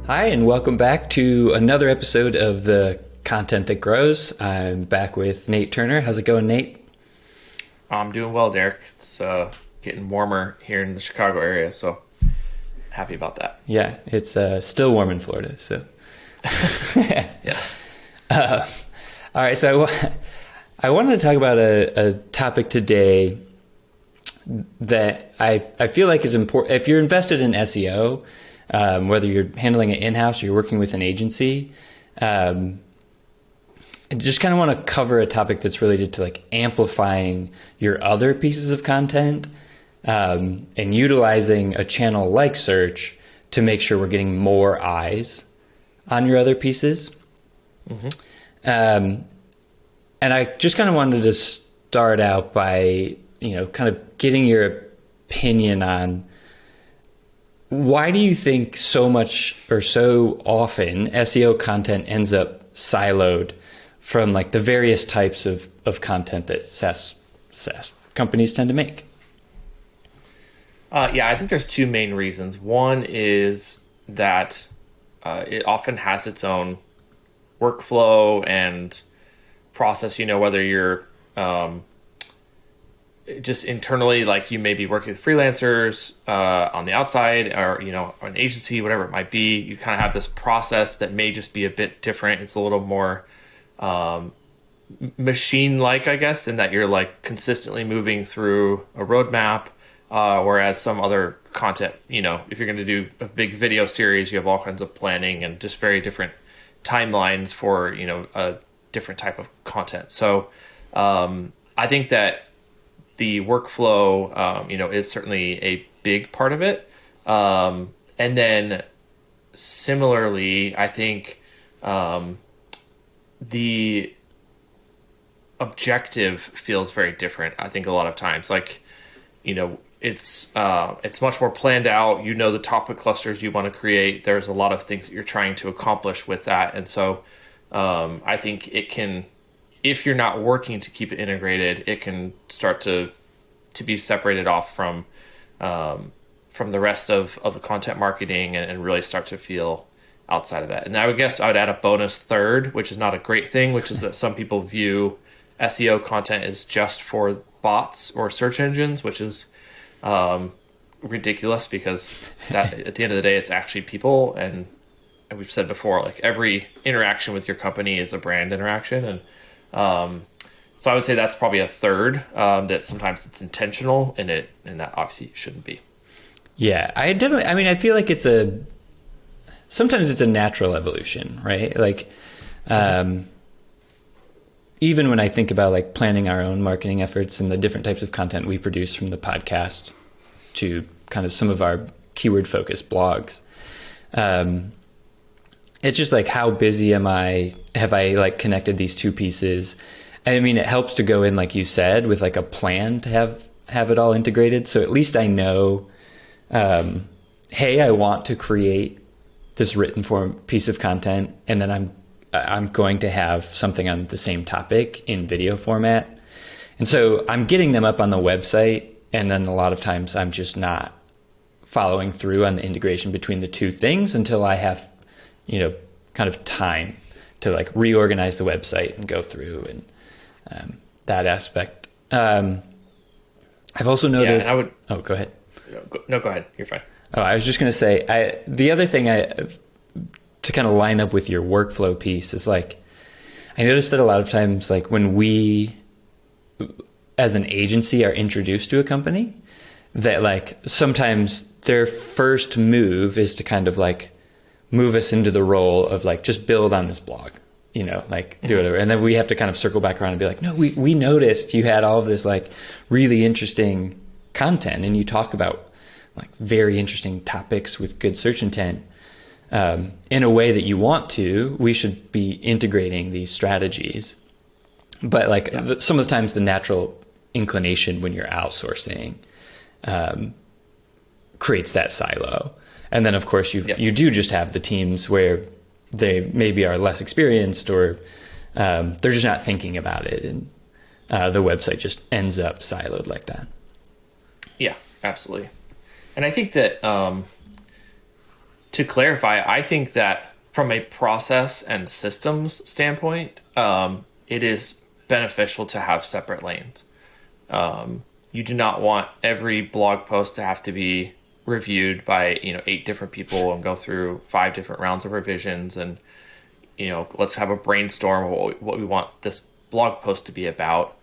Hi, and welcome back to another episode of the Content That Grows. I'm back with Nate Turner. How's it going, Nate? I'm doing well, Derek. It's getting warmer here in the Chicago area, so happy about that. Yeah, it's still warm in Florida, so. Yeah. All right, so I wanted to talk about a topic today that I feel like is important. If you're invested in SEO, whether you're handling it in-house or you're working with an agency, I just kind of want to cover a topic that's related to like amplifying your other pieces of content, and utilizing a channel like search to make sure we're getting more eyes on your other pieces. Mm-hmm. And I just kind of wanted to start out by, kind of getting your opinion on why do you think so much or so often SEO content ends up siloed from like the various types of content that SaaS companies tend to make? Yeah, I think there's two main reasons. One is that it often has its own workflow and process, whether you're just internally, like you may be working with freelancers on the outside or, an agency, whatever it might be, you kind of have this process that may just be a bit different. It's a little more machine-like, I guess, in that you're like consistently moving through a roadmap, whereas some other content, if you're going to do a big video series, you have all kinds of planning and just very different timelines for, a different type of content. So I think that the workflow, is certainly a big part of it. And then similarly, I think the objective feels very different. I think a lot of times, like, it's much more planned out. The topic clusters you want to create. There's a lot of things that you're trying to accomplish with that. And so I think it can, if you're not working to keep it integrated, it can start to be separated off from the rest of the content marketing and really start to feel outside of that. And I would guess I would add a bonus third, which is not a great thing, which is that some people view SEO content as just for bots or search engines, which is ridiculous because that at the end of the day, it's actually people. And we've said before, like every interaction with your company is a brand interaction. And so I would say that's probably a third, that sometimes it's intentional and that obviously shouldn't be. Yeah, I feel like sometimes it's a natural evolution, right? Like, even when I think about like planning our own marketing efforts and the different types of content we produce, from the podcast to kind of some of our keyword focused blogs, it's just like, how busy am I? Have I like connected these two pieces? I mean, it helps to go in, like you said, with like a plan to have it all integrated. So at least I know, hey, I want to create this written form piece of content, and then I'm going to have something on the same topic in video format. And so I'm getting them up on the website, and then a lot of times I'm just not following through on the integration between the two things until I have, kind of time to like reorganize the website and go through and that aspect. I've also noticed. Yeah, and Oh, go ahead. No, go ahead. You're fine. Oh, I was just going to say, the other thing to kind of line up with your workflow piece is like, I noticed that a lot of times, like when we, as an agency, are introduced to a company, that like sometimes their first move is to kind of like move us into the role of like, just build on this blog, like do whatever. And then we have to kind of circle back around and be like, no, we noticed you had all of this like really interesting content and you talk about like very interesting topics with good search intent, in a way that you want to. We should be integrating these strategies. But like some of the times the natural inclination when you're outsourcing creates that silo. And then of course you do just have the teams where they maybe are less experienced, or they're just not thinking about it, and the website just ends up siloed like that. Yeah, absolutely. And I think that to clarify, I think that from a process and systems standpoint, it is beneficial to have separate lanes. You do not want every blog post to have to be reviewed by 8 different people and go through 5 different rounds of revisions, and let's have a brainstorm of what we want this blog post to be about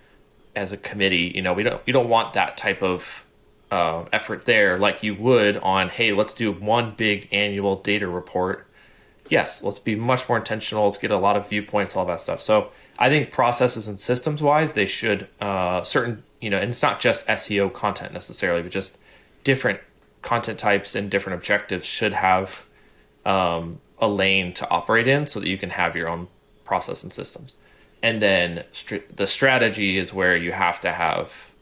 as a committee. We don't want that type of effort there, like you would on, hey, let's do one big annual data report. Yes, let's be much more intentional. Let's get a lot of viewpoints, all that stuff. So I think processes and systems wise, they should certain, and it's not just SEO content necessarily, but just different content types and different objectives should have a lane to operate in so that you can have your own process and systems. And then the strategy is where you have to have,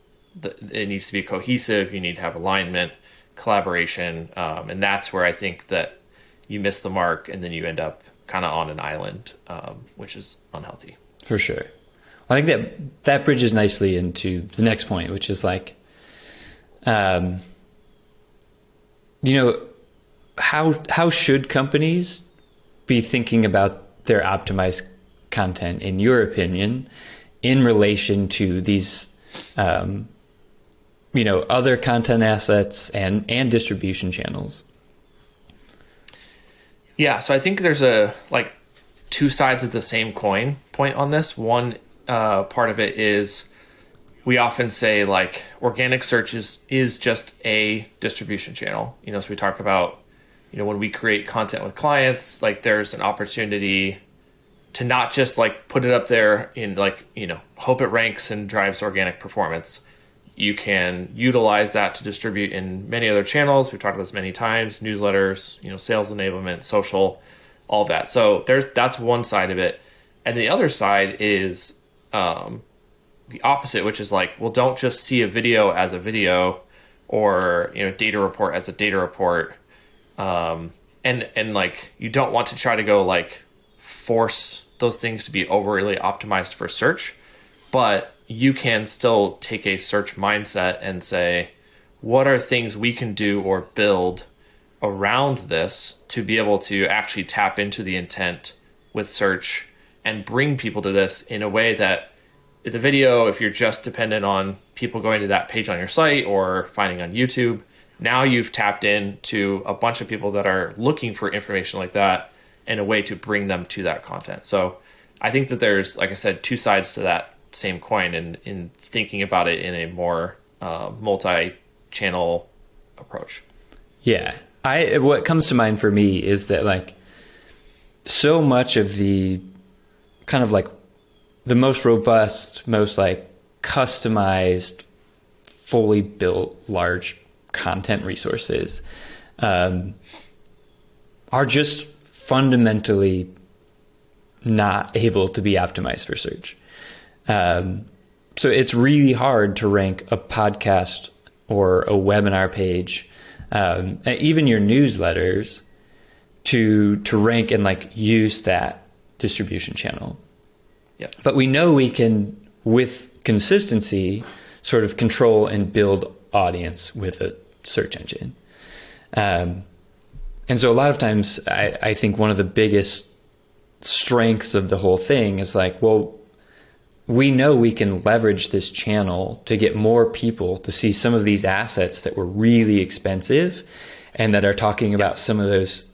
it needs to be cohesive. You need to have alignment, collaboration. And that's where I think that you miss the mark and then you end up kind of on an island, which is unhealthy. For sure. I think that bridges nicely into the next point, which is like, how should companies be thinking about their optimized content, in your opinion, in relation to these, other content assets and distribution channels? Yeah, so I think there's two sides of the same coin point on this. One part of it is we often say organic search is just a distribution channel. So we talk about, when we create content with clients, there's an opportunity to not just put it up there in hope it ranks and drives organic performance. You can utilize that to distribute in many other channels. We've talked about this many times: newsletters, sales enablement, social, all of that. So that's one side of it. And the other side is the opposite, which is don't just see a video as a video, or data report as a data report. And you don't want to try to go force those things to be overly optimized for search, but you can still take a search mindset and say, what are things we can do or build around this to be able to actually tap into the intent with search and bring people to this in a way that the video, if you're just dependent on people going to that page on your site or finding on YouTube, now you've tapped into a bunch of people that are looking for information like that and a way to bring them to that content. So I think that there's, like I said, two sides to that same coin, and in thinking about it in a more multi-channel approach. Yeah. What comes to mind for me is that so much of the kind of the most robust, most customized, fully built large content resources are just fundamentally not able to be optimized for search. So it's really hard to rank a podcast or a webinar page, and even your newsletters, to rank and use that distribution channel. Yep. But we know we can, with consistency, sort of control and build audience with a search engine. And so a lot of times I think one of the biggest strengths of the whole thing is we know we can leverage this channel to get more people to see some of these assets that were really expensive and that are talking about some of those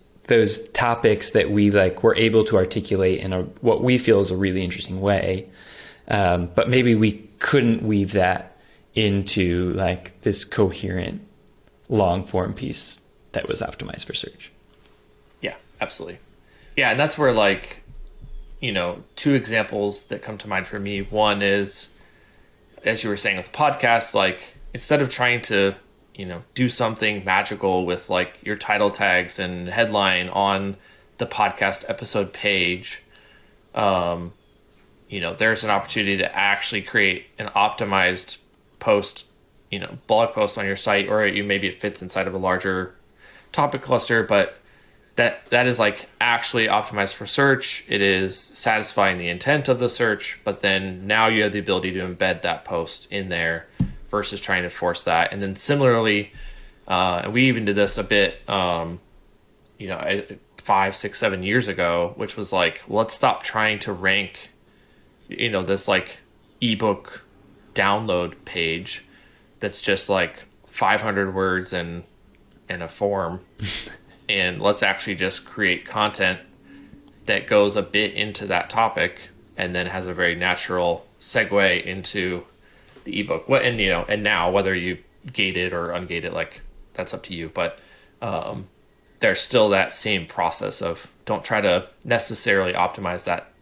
topics that we were able to articulate in what we feel is a really interesting way. But maybe we couldn't weave that into this coherent long form piece that was optimized for search. Yeah, absolutely. Yeah. And that's where two examples that come to mind for me. One is, as you were saying with podcasts, instead of trying to, do something magical with your title tags and headline on the podcast episode page, there's an opportunity to actually create an optimized post, blog post on your site, or maybe it fits inside of a larger topic cluster, but that is actually optimized for search. It is satisfying the intent of the search, but then now you have the ability to embed that post in there versus trying to force that. And then similarly, and we even did this a bit 5, 6, 7 years ago, which was like, let's stop trying to rank, this like ebook download page that's just like 500 words in a form, and let's actually just create content that goes a bit into that topic and then has a very natural segue into the ebook. And now whether you gate it or ungate it, like that's up to you. But there's still that same process of don't try to necessarily optimize that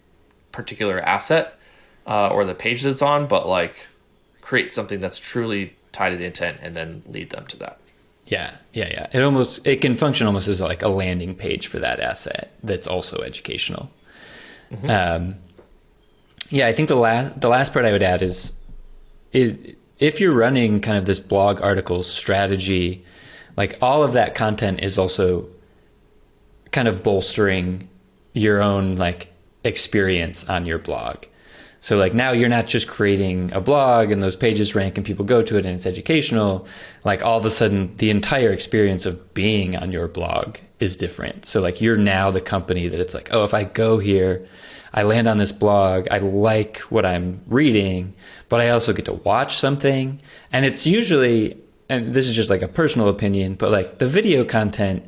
particular asset or the page that's on, but like create something that's truly tied to the intent and then lead them to that. Yeah. It can function almost as like a landing page for that asset that's also educational. Mm-hmm. I think the last part I would add is if you're running kind of this blog article strategy, like all of that content is also kind of bolstering your own like experience on your blog. So like now you're not just creating a blog and those pages rank and people go to it and it's educational. Like all of a sudden the entire experience of being on your blog is different. So like you're now the company that it's like, oh, if I go here, I land on this blog, I like what I'm reading, but I also get to watch something. And it's usually, and this is just like a personal opinion, but like the video content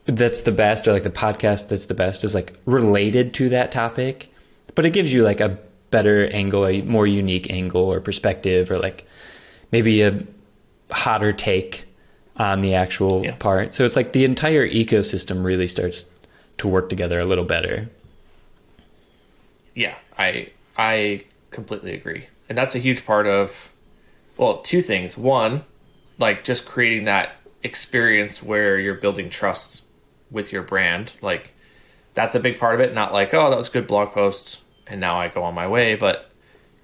that's the best, or like the podcast that's the best, is like related to that topic, but it gives you like a better angle, a more unique angle or perspective, or like maybe a hotter take on the actual part. So it's like the entire ecosystem really starts to work together a little better. Yeah, I completely agree. And that's a huge part of, well, two things. One, like just creating that experience where you're building trust with your brand. Like that's a big part of it. Not like, oh, that was a good blog post and now I go on my way, but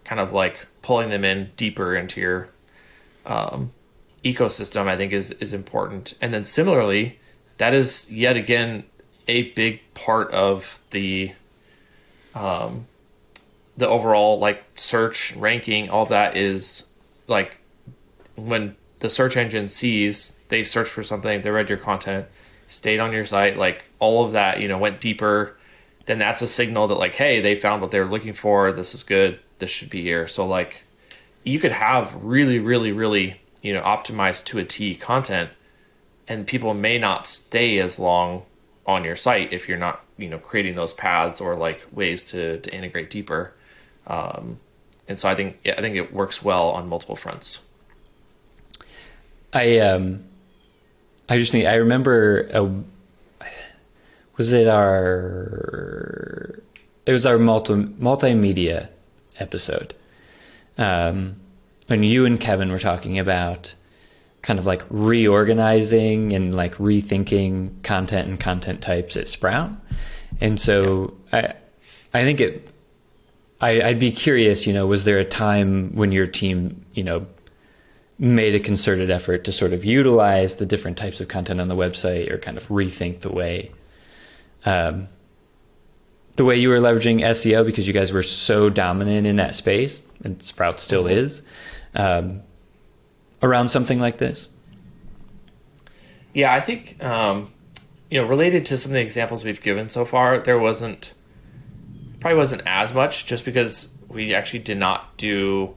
kind of like pulling them in deeper into your ecosystem, I think is important. And then similarly, that is yet again a big part of the overall like search ranking. All that is like when the search engine sees, they search for something, they read your content, stayed on your site, like all of that, went deeper, then that's a signal that like, hey, they found what they were looking for. This is good. This should be here. So like you could have really, really, really, optimized to a T content, and people may not stay as long on your site if you're not, creating those paths or like ways to integrate deeper. And so I think it works well on multiple fronts. I just think I remember it was our multimedia episode when you and Kevin were talking about kind of like reorganizing and like rethinking content and content types at Sprout. And so I think I'd be curious, was there a time when your team, made a concerted effort to sort of utilize the different types of content on the website, or kind of rethink the way you were leveraging SEO, because you guys were so dominant in that space, and Sprout still is, around something like this? Yeah, I think, related to some of the examples we've given so far, probably wasn't as much, just because we actually did not do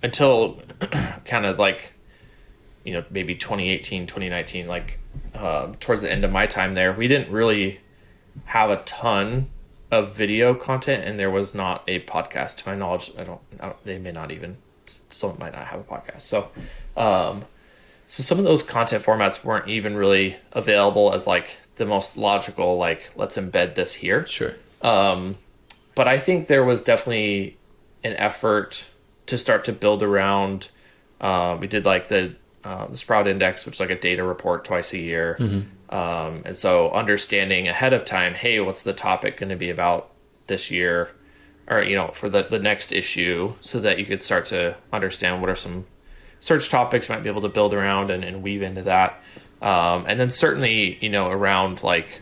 until kind of like, maybe 2018, 2019, like towards the end of my time there, we didn't really have a ton of video content, and there was not a podcast to my knowledge. They may not even, still might not have a podcast. So some of those content formats weren't even really available as like the most logical, like let's embed this here. Sure. But I think there was definitely an effort to start to build around. We did like the Sprout Index, which is like a data report twice a year. Mm-hmm. And so understanding ahead of time, hey, what's the topic going to be about this year, or, for the next issue, so that you could start to understand what are some search topics you might be able to build around and weave into that. And then certainly, around like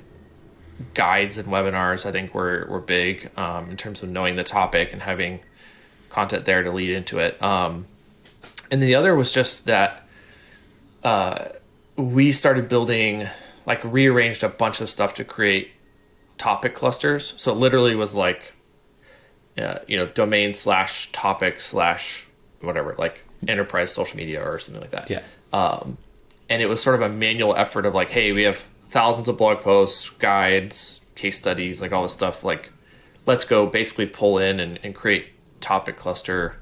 guides and webinars, I think we're big in terms of knowing the topic and having content there to lead into it. And the other was just that we started building like rearranged a bunch of stuff to create topic clusters. So it literally was like, domain / topic / whatever, like enterprise social media or something like that. Yeah. And it was sort of a manual effort of like, hey, we have thousands of blog posts, guides, case studies, like all this stuff. Like, let's go basically pull in and create topic cluster.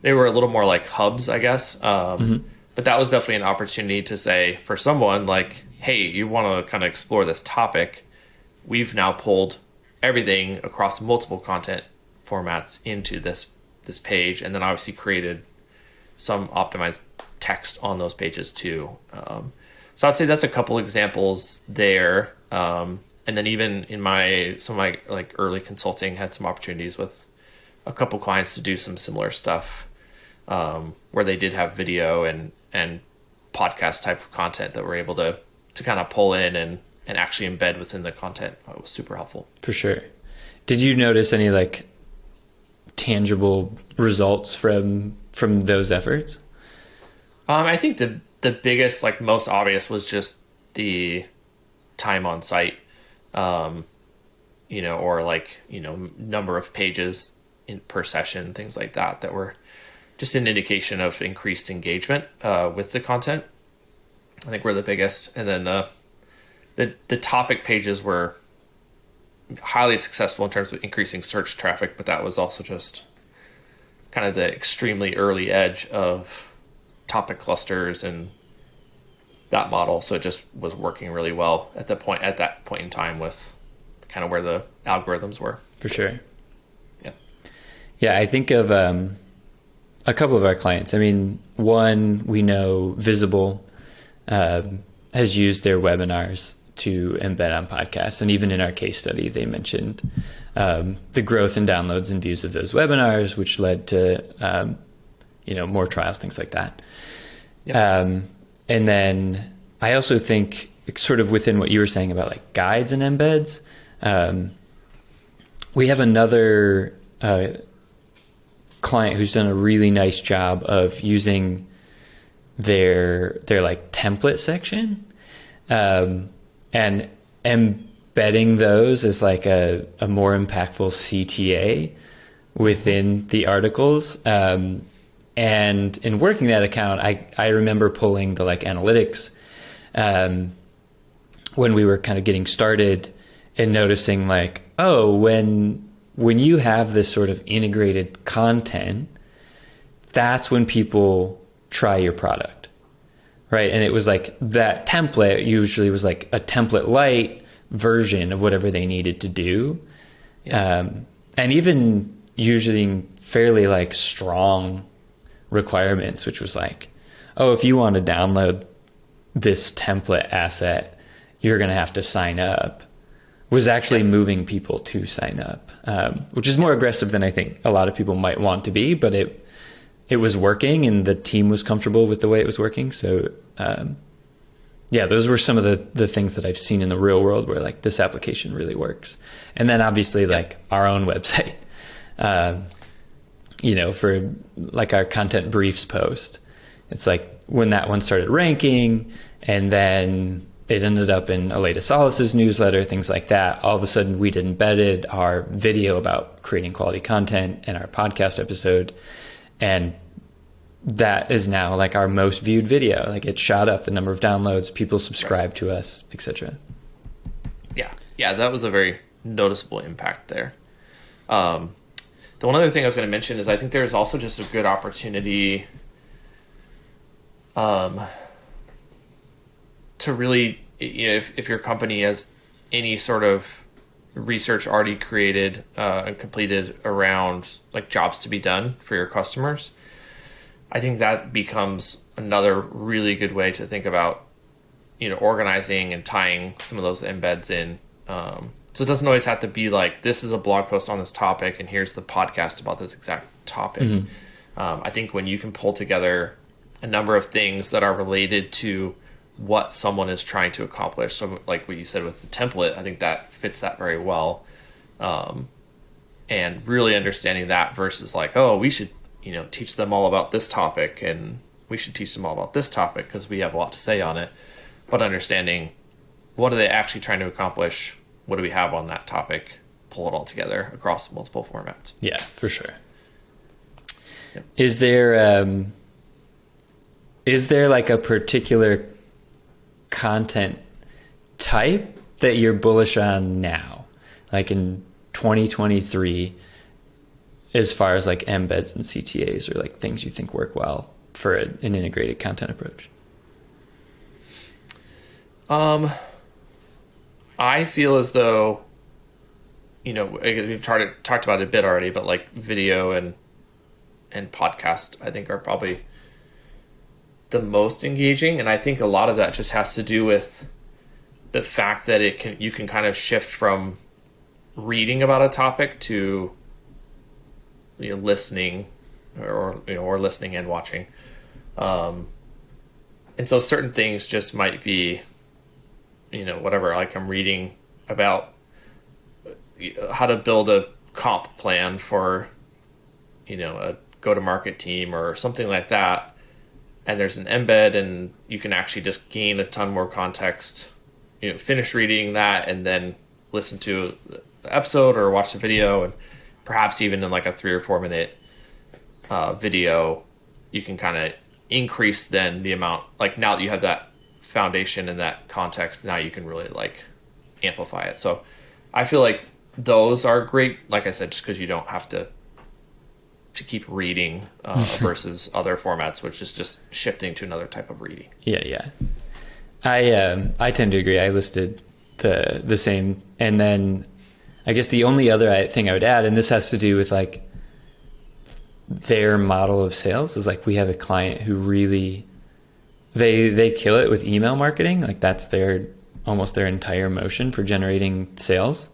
They were a little more like hubs, I guess. But that was definitely an opportunity to say for someone like, hey, you want to kind of explore this topic. We've now pulled everything across multiple content formats into this page, and then obviously created some optimized text on those pages too. So I'd say that's a couple examples there. And then even in some of my like early consulting, had some opportunities with a couple clients to do some similar stuff, where they did have video and podcast type of content that we're able to kind of pull in and actually embed within the content. It was super helpful. For sure. Did you notice any like tangible results from those efforts? I think the biggest, like most obvious, was just the time on site, or like, number of pages per session, things like that were just an indication of increased engagement with the content. I think we're the biggest. And then the topic pages were highly successful in terms of increasing search traffic, but that was also just kind of the extremely early edge of topic clusters and that model. So it just was working really well at that point in time with kind of where the algorithms were. For sure. Yeah. Yeah. I think of a couple of our clients. I mean, one, we know Visible has used their webinars to embed on podcasts. And even in our case study, they mentioned the growth in downloads and views of those webinars, which led to, more trials, things like that. Yep. And then I also think sort of within what you were saying about like guides and embeds, we have another client who's done a really nice job of using their like template section, and embedding those as like a more impactful CTA within the articles. And in working that account, I remember pulling the like analytics when we were kind of getting started and noticing like, oh, when you have this sort of integrated content, that's when people try your product, right? And it was like that template usually was like a template light version of whatever they needed to do. Yeah. And even using fairly like strong requirements, which was like, oh, if you want to download this template asset, you're going to have to sign up, was actually moving people to sign up, which is more aggressive than I think a lot of people might want to be, but it was working and the team was comfortable with the way it was working. So, those were some of the things that I've seen in the real world where like this application really works. And then obviously like our own website, for like our content briefs post, it's like when that one started ranking and then it ended up in Aleta Solis's newsletter, things like that. All of a sudden we'd embedded our video about creating quality content in our podcast episode. And that is now like our most viewed video. Like it shot up the number of downloads, people subscribe to us, etc. Yeah, that was a very noticeable impact there. The one other thing I was going to mention is I think there's also just a good opportunity to really, if your company has any sort of research already created and completed around like jobs to be done for your customers, I think that becomes another really good way to think about, organizing and tying some of those embeds in. So it doesn't always have to be like, this is a blog post on this topic and here's the podcast about this exact topic. Mm-hmm. I think when you can pull together a number of things that are related to what someone is trying to accomplish. So like what you said with the template, I think that fits that very well. And really understanding that versus like, oh, we should, teach them all about this topic and we should teach them all about this topic because we have a lot to say on it. But understanding what are they actually trying to accomplish? What do we have on that topic? Pull it all together across multiple formats. Yeah, for sure. Yep. Is there like a particular content type that you're bullish on now, like in 2023, as far as like embeds and CTAs, or like things you think work well for an integrated content approach? I feel as though, we've talked about it a bit already, but like video and podcast, I think, are probably the most engaging. And I think a lot of that just has to do with the fact that you can kind of shift from reading about a topic to listening, or listening and watching. And so certain things just might be, whatever, like I'm reading about how to build a comp plan for, a go-to-market team or something like that. And there's an embed, and you can actually just gain a ton more context, finish reading that and then listen to the episode or watch the video. And perhaps even in like a 3 or 4 minute video, you can kind of increase then the amount, like now that you have that foundation and that context, now you can really like amplify it. So I feel like those are great, like I said, just because you don't have to keep reading versus other formats, which is just shifting to another type of reading. Yeah. I tend to agree. I listed the same. And then I guess the only other thing I would add, and this has to do with like their model of sales, is like we have a client who really, they kill it with email marketing. Like that's almost their entire motion for generating sales.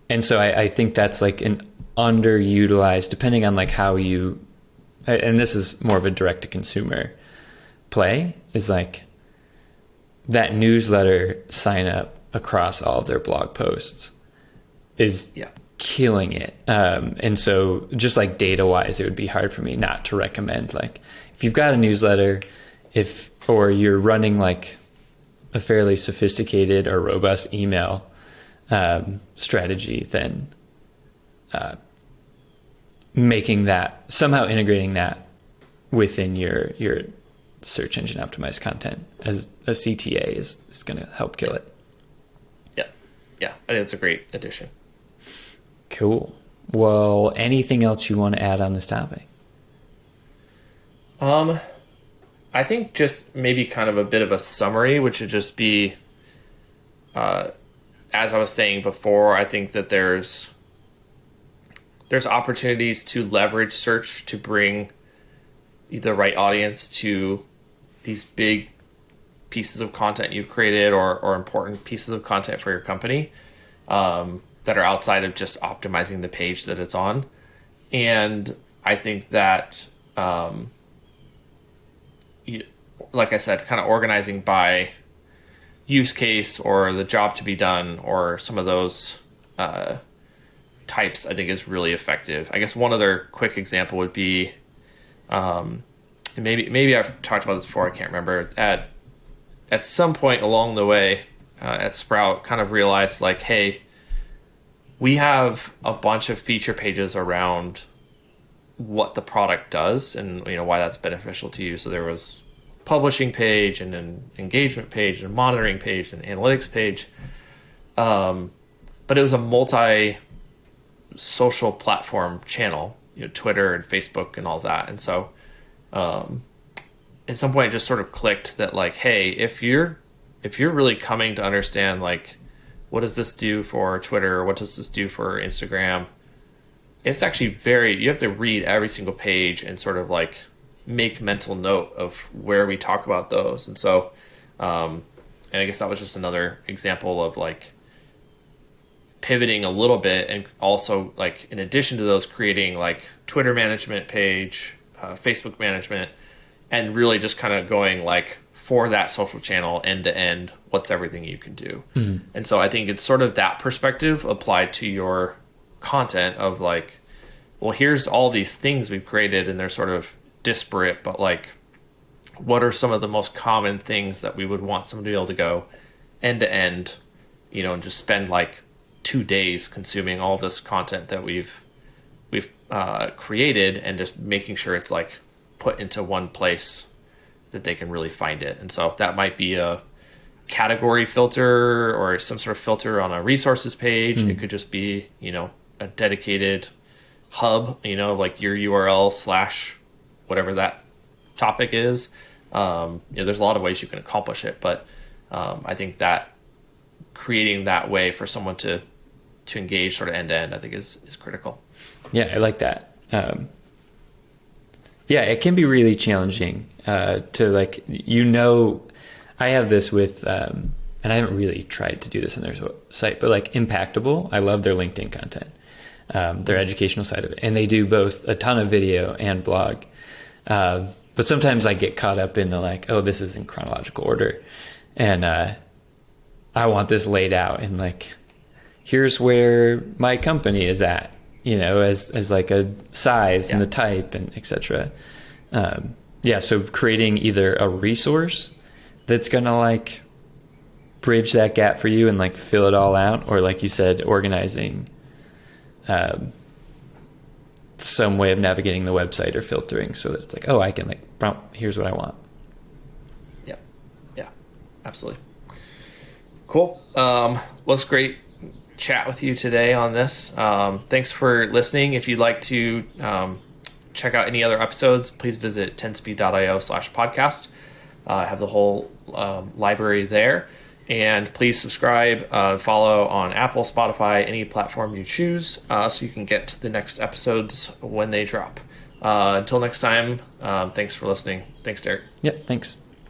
And so I think that's like an underutilized, depending on like how you, and this is more of a direct to consumer play, is like that newsletter sign up across all of their blog posts is killing it. And so just like data wise, it would be hard for me not to recommend, like if you've got a newsletter, or you're running like a fairly sophisticated or robust email strategy, then making that, somehow integrating that within your search engine optimized content as a CTA is going to help kill it. Yeah, I think it's a great addition. Cool. Well, anything else you want to add on this topic? I think just maybe kind of a bit of a summary, which would just be, as I was saying before, I think that there's opportunities to leverage search to bring the right audience to these big pieces of content you've created, or important pieces of content for your company, that are outside of just optimizing the page that it's on. And I think that, like I said, kind of organizing by use case or the job to be done or some of those types, I think is really effective. I guess one other quick example would be, and maybe I've talked about this before, I can't remember, at some point along the way at Sprout, kind of realized like, hey, we have a bunch of feature pages around what the product does and why that's beneficial to you. So there was publishing page and an engagement page and a monitoring page and an analytics page, but it was a multi social platform channel, Twitter and Facebook and all that. And so at some point it just sort of clicked that like, hey, if you're really coming to understand like, what does this do for Twitter? What does this do for Instagram? It's actually you have to read every single page and sort of like make mental note of where we talk about those. And so, and I guess that was just another example of like pivoting a little bit, and also like, in addition to those, creating like Twitter management page, Facebook management, and really just kind of going like, for that social channel end to end, what's everything you can do. Mm-hmm. And so I think it's sort of that perspective applied to your content of like, well, here's all these things we've created and they're sort of disparate, but like what are some of the most common things that we would want someone to be able to go end to end, and just spend like 2 days consuming all this content that we've created, and just making sure it's like put into one place that they can really find it. And so that might be a category filter or some sort of filter on a resources page. It could just be, a dedicated hub, like your URL / whatever that topic is. There's a lot of ways you can accomplish it, but I think that creating that way for someone to engage sort of end to end, I think is critical. Yeah, I like that. Yeah, it can be really challenging to like, I have this with, and I haven't really tried to do this on their site, but like Impactable, I love their LinkedIn content, their educational side of it. And they do both a ton of video and blog. But sometimes I get caught up in the like, oh, this is in chronological order. And I want this laid out and like, here's where my company is at, as like a size and the type and et cetera. So creating either a resource that's going to like bridge that gap for you and like fill it all out, or like you said, organizing some way of navigating the website or filtering so that it's like, oh, I can like here's what I want. Yeah, absolutely. Cool. Well, it's great chat with you today on this. Thanks for listening. If you'd like to check out any other episodes, please visit 10speed.io/podcast. I have the whole library there. And please subscribe, follow on Apple, Spotify, any platform you choose, so you can get to the next episodes when they drop. Until next time, thanks for listening. Thanks, Derek. Yep, thanks.